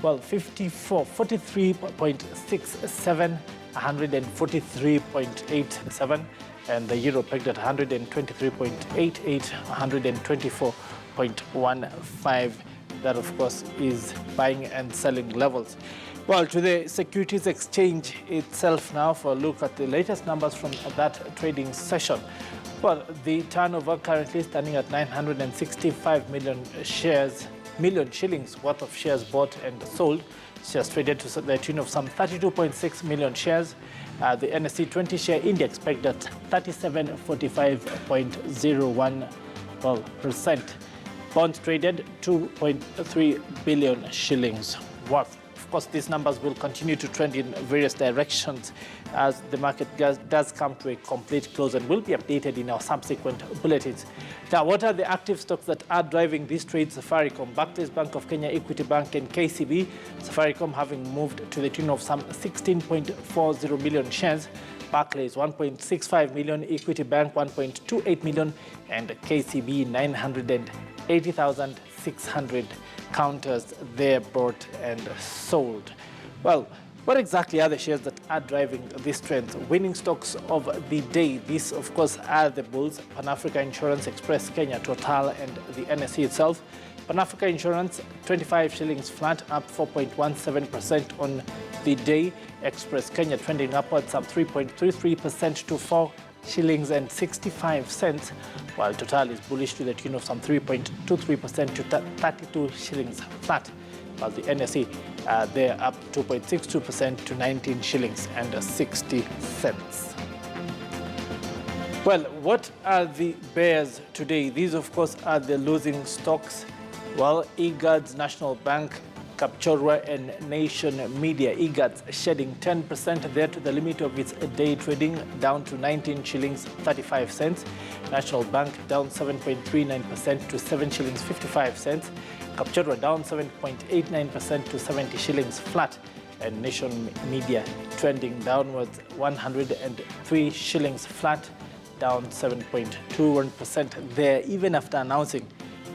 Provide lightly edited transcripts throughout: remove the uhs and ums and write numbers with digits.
well, 43.67, 143.87, and the euro pegged at 123.88, 124.15. That, of course, is buying and selling levels. Well, to the Securities Exchange itself now for a look at the latest numbers from that trading session. Well, the turnover currently standing at 965 million shillings worth of shares bought and sold. Shares traded to the tune of some 32.6 million shares. The NSE 20 share index pegged at 3745.01%. Bonds traded 2.3 billion shillings worth. Of course, these numbers will continue to trend in various directions as the market does come to a complete close and will be updated in our subsequent bulletins. Now, what are the active stocks that are driving these trades? Safaricom, Barclays, Bank of Kenya, Equity Bank, and KCB. Safaricom having moved to the tune of some 16.40 million shares. Barclays 1.65 million, Equity Bank 1.28 million, and KCB 980,600 counters there bought and sold. Well, what exactly are the shares that are driving these trends? Winning stocks of the day. These, of course, are the bulls: Pan Africa Insurance, Express Kenya, Total, and the NSE itself. Pan Africa Insurance, 25 shillings flat, up 4.17% on the day. Express Kenya trending upwards, up 3.33% to 4 shillings and 65 cents, while Total is bullish to the tune of some 3.23% to 32 shillings flat, while the NSE they're up 2.62% to 19 shillings and 60 cents. Well, what are the bears today? These, of course, are the losing stocks. Well, EGAD's National Bank, Kapchorwa, and Nation Media. EGAD's shedding 10% there to the limit of its day trading, down to 19 shillings 35 cents. National Bank down 7.39% to 7 shillings 55 cents. Kapchorwa down 7.89% to 70 shillings flat. And Nation Media trending downwards, 103 shillings flat, down 7.21% there, even after announcing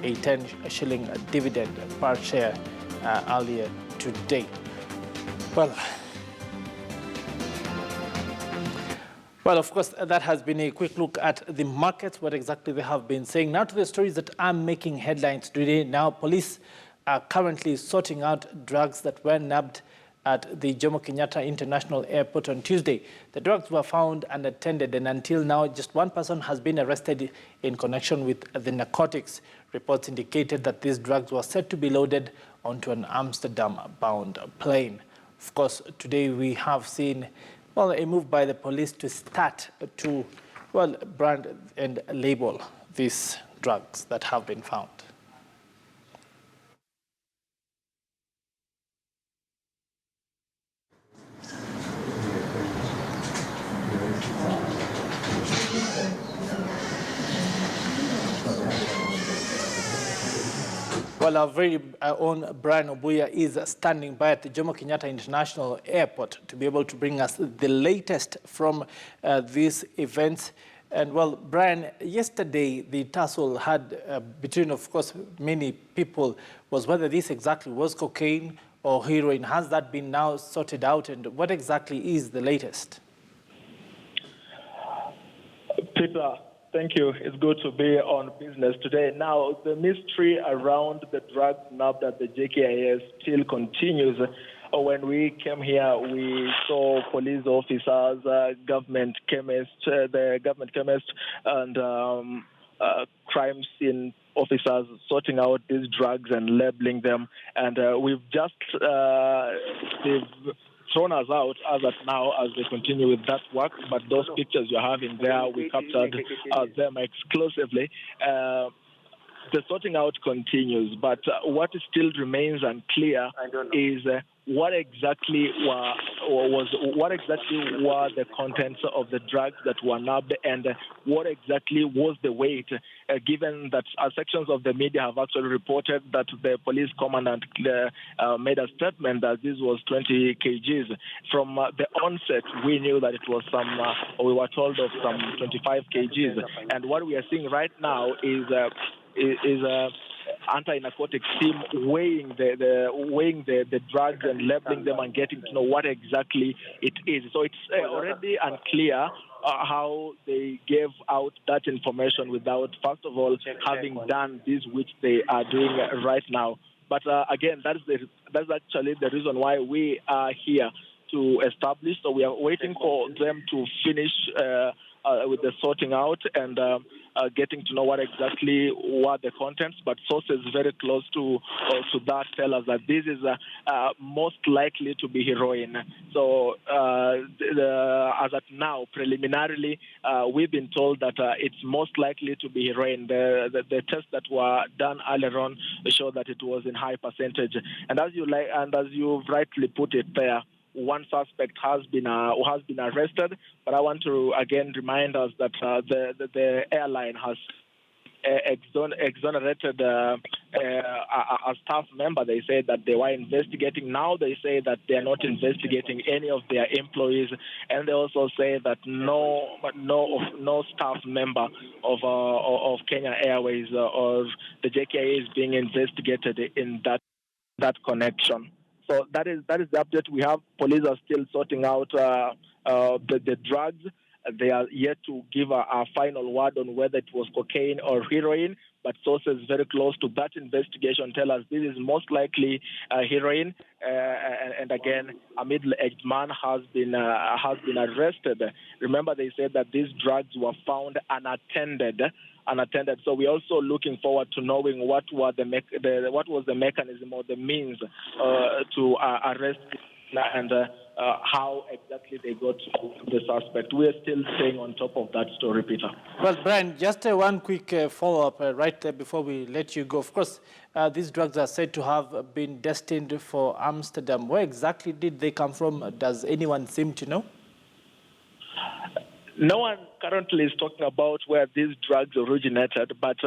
a 10 shilling dividend per share earlier today. Well, of course, that has been a quick look at the markets, what exactly they have been saying. Now to the stories that are making headlines today. Now, police are currently sorting out drugs that were nabbed at the Jomo Kenyatta International Airport on Tuesday. The drugs were found unattended, and until now, just one person has been arrested in connection with the narcotics. Reports indicated that these drugs were set to be loaded onto an Amsterdam-bound plane. Of course, today we have seen, well, a move by the police to start to, well, brand and label these drugs that have been found. Well, our very own Brian Obuya is standing by at the Jomo Kenyatta International Airport to be able to bring us the latest from these events. And well, Brian, yesterday the tussle had between, of course, many people was whether this exactly was cocaine or heroin. Has that been now sorted out, and what exactly is the latest? Peter, thank you. It's good to be on business today. Now, the mystery around the drugs nabbed at the JKIA still continues. When we came here, we saw police officers, government chemists, and crime scene officers sorting out these drugs and labeling them. And we've just they've thrown us out as at now as they continue with that work. But those pictures you're having there, we captured them exclusively. The sorting out continues, but what still remains unclear is what exactly were the contents of the drugs that were nabbed, and what exactly was the weight, given that sections of the media have actually reported that the police commandant made a statement that this was 20 kgs. From the onset, we knew that it was we were told of some 25 kgs, and what we are seeing right now is anti-narcotics team weighing the drugs and labeling them and getting to know what exactly it is. So it's already unclear how they gave out that information without, first of all, having done this, which they are doing right now. But again, that's actually the reason why we are here to establish. So we are waiting for them to finish with the sorting out and getting to know what exactly were the contents. But sources very close to that tell us that this is most likely to be heroin. So as at now, preliminarily, we've been told that it's most likely to be heroin. The tests that were done earlier on show that it was in high percentage. And as you rightly put it there, one suspect has been arrested, but I want to again remind us that the airline has exonerated a staff member. They said that they were investigating. Now they say that they are not investigating any of their employees, and they also say that no staff member of Kenya Airways or the JKIA is being investigated in that connection. So that is the update we have. Police are still sorting out the drugs. They are yet to give a final word on whether it was cocaine or heroin, but sources very close to that investigation tell us this is most likely heroin. And again, a middle-aged man has been arrested. Remember, they said that these drugs were found unattended. So we're also looking forward to knowing what was the mechanism or the means to arrest and how exactly they got the suspect. We're still staying on top of that story, Peter. Well, Brian, just one quick follow-up right there before we let you go. Of course, these drugs are said to have been destined for Amsterdam. Where exactly did they come from? Does anyone seem to know? No one currently is talking about where these drugs originated, but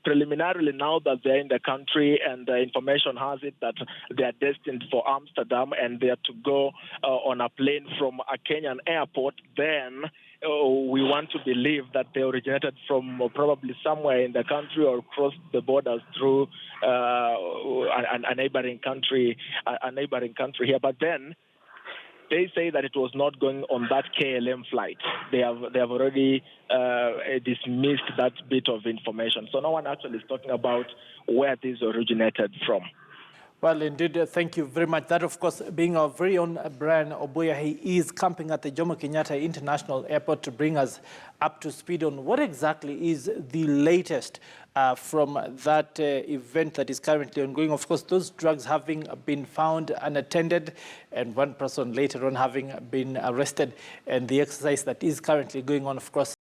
preliminarily, now that they're in the country and the information has it that they are destined for Amsterdam and they are to go on a plane from a Kenyan airport, then we want to believe that they originated from probably somewhere in the country or crossed the borders through a neighboring country here. But then they say that it was not going on that KLM flight. They have already dismissed that bit of information. So no one actually is talking about where this originated from. Well, indeed, thank you very much. That, of course, being our very own Brian Obuya, he is camping at the Jomo Kenyatta International Airport to bring us up to speed on what exactly is the latest from that event that is currently ongoing. Of course, those drugs having been found unattended and one person later on having been arrested, and the exercise that is currently going on, of course,